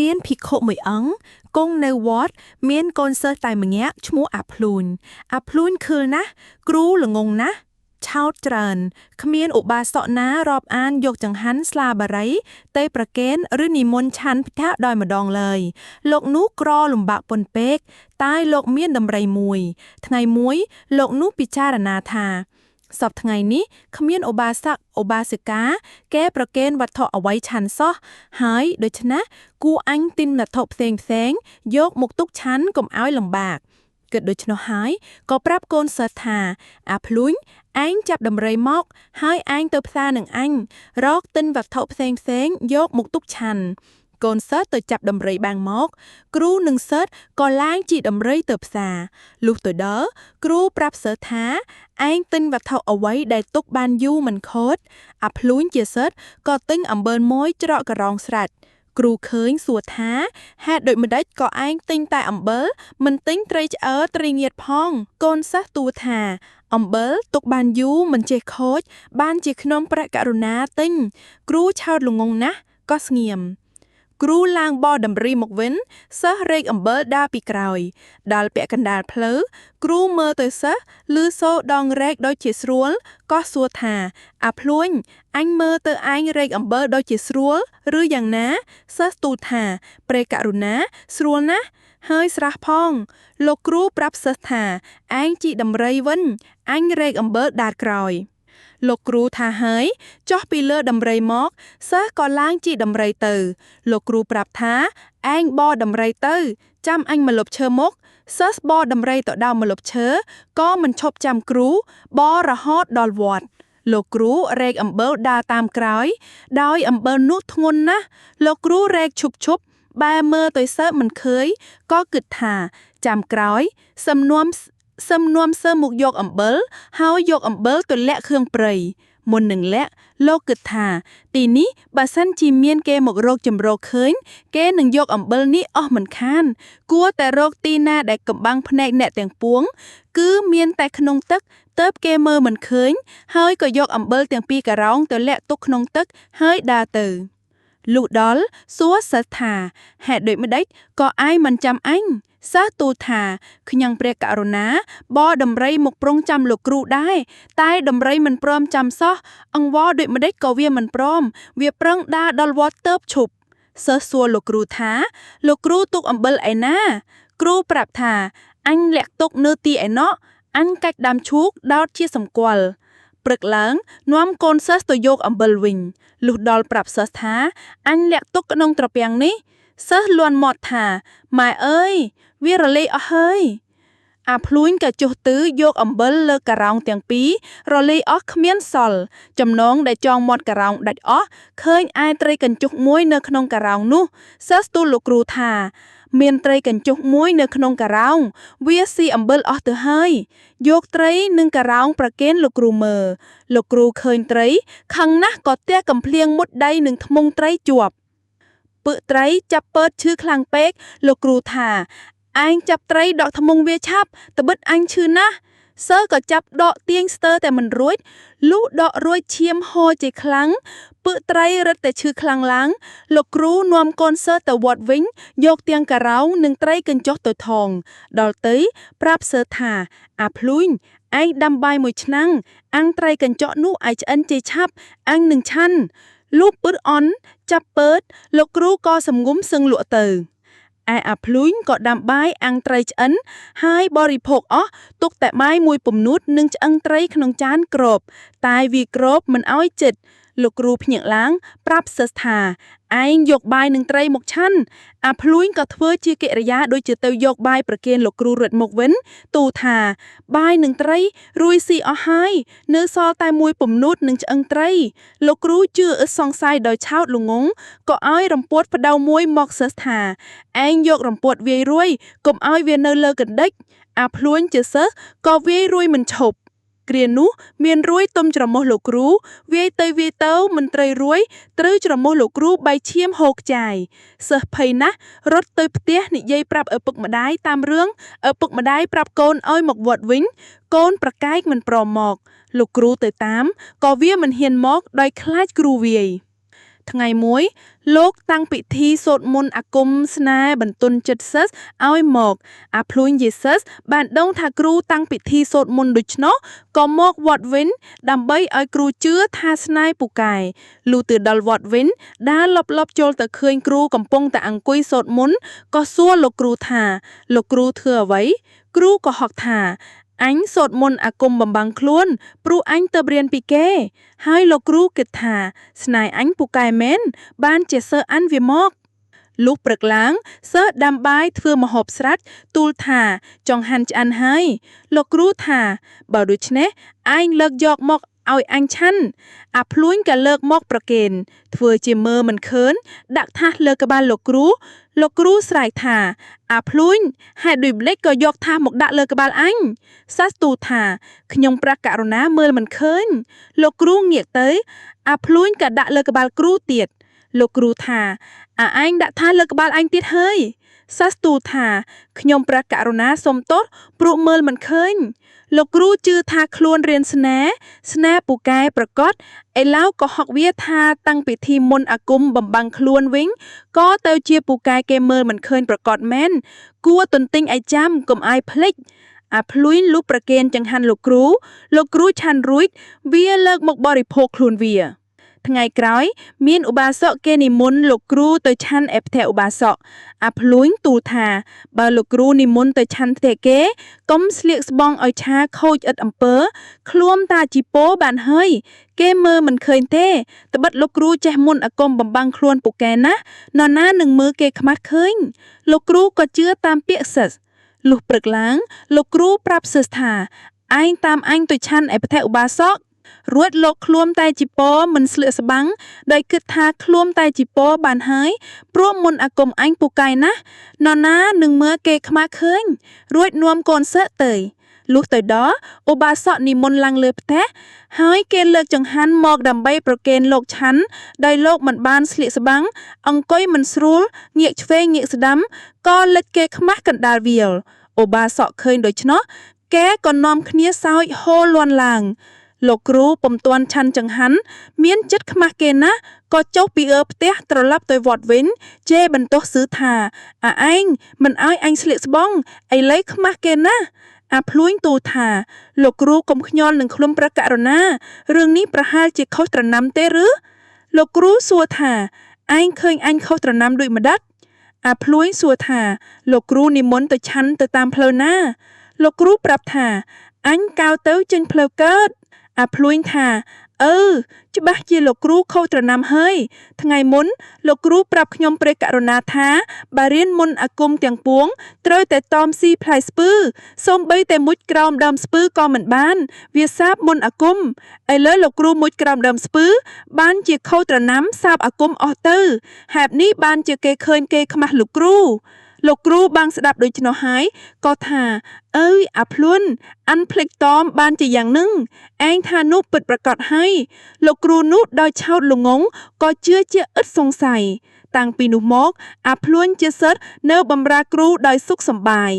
មានភិក្ខុមួយអង្គគង់នៅវត្តមានកូនសិស្សតែម្នាក់ឈ្មោះអាភ្លូនឃើញណាស់គ្រូល្ងងណាស់ឆោតច្រើនគ្មានឧបាសកណារាប់អានយកចង្ហាន់ស្លាបារីទេប្រកេនឬនិមន្តឆាន់ផ្ទះដោយម្ដងឡើយលោកនោះក្រលំបាកពន់ពេកតែលោកមានដំរីមួយថ្ងៃមួយលោកនោះពិចារណាថាសប្តាហ៍ថ្ងៃនេះគ្មានឧបាសកឧបាសិកាគេប្រកេនវត្ថុអ្វីឆាន់សោះហើយដូច្នេះគួរអញទិញវត្ថុផ្សេងយកមកទុកឆាន់កុំឲ្យលំបាកគិតដូច្នោះហើយក៏ប្រាប់កូនសិស្សថាអាភ្លួញឯងចាប់ដំរីមកហើយឯងទៅផ្សារនឹងអញរកទិញវត្ថុផ្សេងយកមកទុកឆាន់កូនសិស្សទៅចាប់ដំរីបាំងមកគ្រូនិងសិស្សក៏ឡើងជិះដំរីទៅផ្សារលុះទៅដល់គ្រូប្រាប់សិស្សថាឯងទិញវត្ថុអ្វីដែលទុកបានយូរមិនខូចអាភ្លួញជាសិស្សក៏ទិញអំបិលមួយច្រកករងស្រាច់គ្រូឃើញសួរថាហេតុដូចម្ដេចក៏ឯងទិញតែអំបិលមិនទិញត្រីឆ្អើរត្រីងៀតផងកូនសិស្សទូលថាអំបិលទុកបានយូរមិនចេះខូចបានជាខ្ញុំព្រះករុណាទិញគ្រូឆោតល្ងងណាស់ក៏ស្ងៀមគ្រូឡើងបោះដំរីមកវិញសិស្សរែកអំបិលដើរពីក្រោយដល់ពាក់កណ្ដាលផ្លូវគ្រូមើលទៅសិស្សឮសូរដងរែកដូចជាស្រួលក៏សួរថាអាភ្លួញអញមើលទៅឯងរែកអំបិលដូចជាស្រួលឬយ៉ាងណាសិស្សទូលថាព្រះករុណាស្រួលណាស់ហើយស្រះផងលោកគ្រូប្រាប់សិស្សថាឯងជីដំរីវិញអញរែកអំបិលដាតក្រោយលោកគ្រូថាហើយចុះពីលើដំរីមកសិស្សក៏ឡើងជិះដំរីទៅលោកគ្រូប្រាប់ថាឯងបោដំរីទៅចាំអញមកលុបឈើមកសិស្សបោដំរីទៅដល់មកលុបឈើក៏មិនឈប់ចាំគ្រូបោរហូតដល់វត្តលោកគ្រូរែកអំបិលដើរតាមក្រោយដោយអំបិលនោះធ្ងន់ណាស់លោកគ្រូរែកឈប់បែរមើលទៅសិស្សមិនឃើញក៏គិតថាចាំក្រោយសំនួមសិស្សមកយកអំបិលហើយយកអំបិលទៅលាក់គ្រឿងព្រៃមុននឹងលាក់លោកគិតថាទីនេះបើសិនជាមានគេមករកចម្រោកឃើញគេនឹងយកអំបិលនេះអស់មិនខានគួរតែរកទីណាដែលកំបាំងភ្នែកអ្នកទាំងពួងគឺមានតែក្នុងទឹកទើបគេមើលមិនឃើញហើយក៏យកអំបិលទាំងពីរការ៉ោងទៅលាក់ទុកក្នុងទឹកហើយដើរទៅលុះដល់សួរសិស្សថាហេតុដូចម្ដេចក៏ឯងមិនចាំអញសិស្សទូលថាខ្ញុំព្រះករុណាបោដំរីមកប្រុងចាំលោកគ្រូដែរតែដំរីមិនព្រមចាំសោះអង្វរដូចម្ដេចក៏វាមិនព្រមវាប្រឹងដើរដល់វត្តទៅឈប់សិស្សសួរលោកគ្រូថាលោកគ្រូទុកអំបិលឯណាគ្រូប្រាប់ថាអញលាក់ទុកនៅទីឯណោះអញកាច់ដើមឈូកដោតជាសម្គាល់ព្រឹកឡើងនាំកូនសិស្សទៅយកអំបិលវិញលុះដល់ប្រាប់សិស្សថាអញលាក់ទុកក្នុងត្រពាំងនេះសិស្សលន់មាត់ថាម៉ែអើយវារលាយអស់ហើយអាភ្លួញក៏ចុះទិសយកអំបិលលើការ៉ោងទាំងពីររលាយអស់គ្មានសល់ចំណងដែលចងមាត់ការ៉ោងដាច់អស់ឃើញឯត្រីកញ្ចុះមួយនៅក្នុងការ៉ោងនោះសិស្សទូលលោកគ្រូថាមានត្រីកញ្ចុះមួយនៅក្នុងការ៉ោងវាស៊ីអំបិលអស់ទៅហើយយកត្រីនិងការ៉ោងប្រគេនលោកគ្រូមើលលោកគ្រូឃើញត្រីខឹងណាស់ក៏ទះកំភ្លៀងមុតដៃនឹងធ្មង់ត្រីជាប់ពឹកត្រីចាប់ពើតឈឺខ្លាំងពេកលោកគ្រូថាឯងចាប់ត្រីដកធ្មង់វាឆាប់ត្បិតអញឈឺណាស់សិស្សក៏ចាប់ដកទាញស្ទើរតែមិនរួចលុះដករួចឈាមហូរជាខ្លាំងពឹកត្រីរឹតតែឈឺខ្លាំងឡើងលោកគ្រូនាំកូនសិស្សទៅវត្តវិញយកទាំងការ៉ោងនិងត្រីកញ្ចុះទៅថងដល់ទៅប្រាប់សិស្សថាអាភ្លួញឯងដាំបាយមួយឆ្នាំងអាំងត្រីកញ្ចុះនោះឲ្យឆ្អិនជាឆាប់អញនឹងឆាន់លុះពឹកអន់ចាប់ពើតលោកគ្រូក៏សំងុំសឹងលក់ទៅឯអាភ្លួញក៏ដាំបាយអាំងត្រីឆ្អិនហើយបរិភោគអស់ទុកតែបាយមួយពំនួតនិងឆ្អឹងត្រីក្នុងចានគ្របតែវាគ្របមិនឲ្យចិត្តលោកគ្រូភ្ញាក់ឡើងប្រាប់សិស្សថាឯងយកបាយនិងត្រីមកឆាន់អាភ្លួញក៏ធ្វើជាកិរិយាដូចជាទៅយកបាយប្រគេនលោកគ្រូរត់មកវិញទូថាបាយនិងត្រីរួយស៊ីអស់ហើយនៅសល់តែមួយពំនួតនិងឆ្អឹងត្រីលោកគ្រូជឿអឹសសង្ស័យដោយឆោតល្ងងក៏ឲ្យរំពួតផ្ដៅមួយមកសិស្សថាឯងយករំពួតវាយរួយកុំឲ្យវានៅលើកណ្ដិចអាភ្លួញជាសិស្សក៏វាយរួយមិនឈប់គ្រានោះមានរួយទុំច្រមុះលោកគ្រូវាយទៅមិនត្រីរួយត្រូវច្រមុះលោកគ្រូបែកឈាមហូរខ្ចាយសិស្សភ័យណាស់រត់ទៅផ្ទះនិយាយប្រាប់ឪពុកម្ដាយតាមរឿងឪពុកម្ដាយប្រាប់កូនឲ្យមកវត្តវិញកូនប្រកែកមិនព្រមមកលោកគ្រូទៅតាមក៏វាមិនហ៊ានមកដោយខ្លាចគ្រូវាយ ថ្ងៃមួយលោកតាំងពិធីសូត្រមន្តអាគមស្នេហ៍បន្ទន់ចិត្តសិស្សឲ្យមកអាភ្លួញយេស៊ុសបានដឹងថាគ្រូតាំងពិធីសូត្រមន្តដូច្នោះក៏មកវត្តវិញដើម្បីឲ្យគ្រូជឿថាស្នេហ៍ពូកែលុះទៅដល់វត្តវិញដើរលបចូលទៅឃើញគ្រូកំពុងតែអង្គុយសូត្រមន្តក៏សួរលោកគ្រូថាលោកគ្រូធ្វើអ្វីគ្រូក៏ហកថាអញសូត្រមន្តអាគមបំបាំងខ្លួនព្រោះអញទៅរៀនពីគេហើយលោកគ្រូគិតថាស្នេហ៍អញពូកែមែនបានជាសិស្សអានវាមកលុះព្រឹកឡើងសិស្សដាំបាយធ្វើម្ហូបស្រាច់ទូលថាចង់ហាន់ឆ្អិនហើយលោកគ្រូថាបើដូច្នេះឯងលើកយកមកឲ្យអញឆាន់អាភ្លួញក៏លើកមកប្រគេនធ្វើជាមើលមិនឃើញដាក់ថាសលើក្បាលលោកគ្រូស្រែកថាអាភ្លួញហេតុដូចម្លេចក៏យកថាសមកដាក់លើក្បាលអញសាស្ទូថាខ្ញុំប្រះករុណាមើលមិនឃើញលោកគ្រូងាកទៅអាភ្លួញក៏ដាក់លើក្បាលគ្រូទៀតលោកគ្រូថាឯងដាក់ថាសលើក្បាលអញទៀតហើយសាស្ទូថាខ្ញុំប្រះករុណាសុំទោសព្រោះមើលមិនឃើញលោកគ្រូជឿថាខ្លួនរៀនស្នេហ៍ពូកែប្រកបឥឡូវក៏ហុកវាថាតាំងពិធីមន្តអាគមបំបាំងខ្លួនវិញក៏ទៅជាពូកែគេមើលមិនឃើញប្រកបមែនគួរទន្ទិញឲ្យចាំកុំឲ្យភ្លេចអាភ្លួញលុះប្រគេនចង្ហាន់លោកគ្រូឆាន់រួចវាលើកមកបរិភោគខ្លួនវាថ្ងៃក្រោយមានឧបាសកគេនិមន្តលោកគ្រូទៅឆាន់ឯផ្ទះឧបាសកអាភ្លួញទូលថាបើលោកគ្រូនិមន្តទៅឆាន់ផ្ទះគេកុំស្លៀកស្បង់ឲ្យឆាខូចឥតអំពើឃ្លាំតាជីពោបានហើយគេមើលមិនឃើញទេត្បិតលោកគ្រូចេះមន្តអាគមបំបាំងខ្លួនពូកែណាស់នរណានឹងមើលគេខ្មាស់ឃើញលោកគ្រូក៏ជឿតាមពាក្យសិស្សលុះព្រឹកឡើងលោកគ្រូប្រាប់សិស្សថាឯងតាមអញទៅឆាន់ឯផ្ទះឧបាសករួចលោកឃ្លាំតែជីពោមិនស្លៀកស្បាំងដោយគិតថាឃ្លាំតែជីពោបានហើយព្រោះមុនអាគមអញពូកែណាស់នរណានឹងមើលគេខ្មាស់ឃើញរួចនាំកូនសិស្សទៅលុះទៅដល់ឧបាសកនិមន្តឡើងលើផ្ទះហើយគេលើកចង្ហាន់មកដើម្បីប្រគេនលោកឆាន់ដោយលោកមិនបានស្លៀកស្បាំងអង្គុយមិនស្រួលងាកឆ្វេងងាកស្ដាំក៏លិចគេខ្មាស់កណ្ដាលវាលឧបាសកឃើញដូច្នោះគេក៏នាំគ្នាសើចហូរលាន់ឡើងលោកគ្រូពុំទាន់ឆាន់ចង្ហាន់មានចិត្តខ្មាស់គេណាស់ក៏ចុះពីផ្ទះត្រឡប់ទៅវត្តវិញជេរបន្ទោសស៊ឺថាឯងមិនឲ្យអញស្លៀកស្បង់ឥឡូវខ្មាស់គេណាស់អាភ្លួញទូលថាលោកគ្រូកុំខ្ញាល់នឹងខ្លួនព្រះករុណារឿងនេះប្រហែលជាខុសត្រណាំទេឬលោកគ្រូសួរថាឯងឃើញអញខុសត្រណាំដូចម្ដេចអាភ្លួញសួរថាលោកគ្រូនិមន្តទៅឆាន់ទៅតាមផ្លូវណាលោកគ្រូប្រាប់ថាអញកៅទៅចេញផ្លូវកើតអាភ្លួញថាច្បាស់ជាលោកគ្រូខុសត្រណាំហើយថ្ងៃមុនលោកគ្រូប្រាប់ខ្ញុំព្រះករុណាថាបើរៀនមន្តអាគមទាំងពួងត្រូវតែតមស៊ីផ្លែស្ពឺសូម្បីតែមុជក្រោមដើមស្ពឺក៏មិនបានវាសាបមន្តអាគមឥឡូវលោកគ្រូមុជក្រោមដើមស្ពឺបានជាខុសត្រណាំសាបអាគមអស់ទៅហេតុនេះបានជាគេឃើញគេខ្មាស់លោកគ្រូបានស្ដាប់ដូច្នោះហើយក៏ថាអាភ្លួនអានភ្លេចតមបានជាយ៉ាងនឹងឯងថានោះពិតប្រាកដហើយលោកគ្រូនោះដោយឆោតល្ងងក៏ជឿជាឥតសង្ស័យតាំងពីនោះមកអាភ្លួនជាសិស្សនៅបម្រើគ្រូដោយសុខសប្បាយ